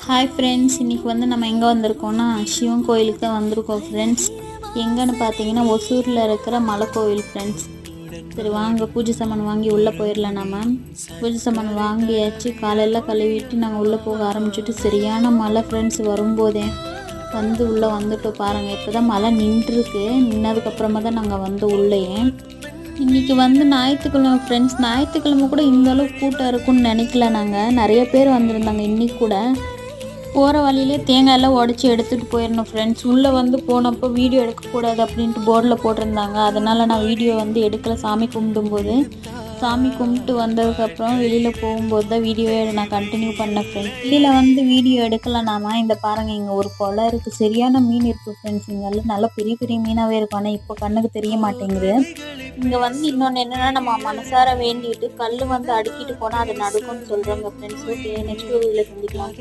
Hi friends, இன்றைக்கி வந்து நம்ம எங்கே வந்திருக்கோம்னா சிவன் கோயிலுக்கு தான் வந்திருக்கோம் ஃப்ரெண்ட்ஸ். எங்கன்னு பார்த்தீங்கன்னா ஒசூரில் இருக்கிற மலை கோயில் ஃப்ரெண்ட்ஸ். சரி வாங்க பூஜை சாமான் வாங்கி உள்ளே போயிடலாம். நம்ம பூஜை சாமான் வாங்கியாச்சு, காலையில் கழுவிட்டு நாங்கள் உள்ளே போக ஆரம்பிச்சுட்டு சரியான மழை ஃப்ரெண்ட்ஸ். வரும்போதே வந்து உள்ளே வந்துட்டு பாருங்கள், இப்போ தான் மழை நின்றுருக்கு. நின்னதுக்கப்புறமா தான் நாங்கள் வந்து உள்ளேயே. இன்றைக்கி வந்து ஞாயிற்றுக்கிழமை ஃப்ரெண்ட்ஸ். ஞாயிற்றுக்கிழமை கூட இந்த அளவுக்கு கூட்டம் இருக்குன்னு நினைக்கல. நாங்கள் நிறைய பேர் வந்திருந்தாங்க. இன்றைக்கி கூட போகிற வழியிலே தேங்காயெல்லாம் உடச்சி எடுத்துகிட்டு போயிடணும் ஃப்ரெண்ட்ஸ். உள்ளே வந்து போனப்போ வீடியோ எடுக்கக்கூடாது அப்படின்ட்டு போர்டில் போட்டிருந்தாங்க. அதனால் நான் வீடியோ வந்து எடுக்கலை. சாமி கும்பிடும்போது சாமி கும்பிட்டு வந்ததுக்கப்புறம் வெளியில் போகும்போது தான் வீடியோவை நான் கண்டினியூ பண்ணேன் ஃப்ரெண்ட்ஸ். வெளியில் வந்து வீடியோ எடுக்கலனாமா இந்த பாருங்கள், இங்கே ஒரு குளம் இருக்குது. சரியான மீன் இருக்குது ஃப்ரெண்ட்ஸ். இங்கெல்லாம் நல்லா பெரிய பெரிய மீனாகவே இருக்கும். ஆனால் இப்போ கண்ணுக்கு தெரிய மாட்டேங்குது. இங்கே வந்து இன்னொன்று என்னென்னா, நம்ம மனசார வேண்டிட்டு கல் வந்து அடுக்கிட்டு போனால் அது நடக்கும்னு சொல்கிறாங்க ஃப்ரெண்ட்ஸ். ஓகே, நெக்ஸ்ட் வீடியோவில் சந்திக்கலாம்.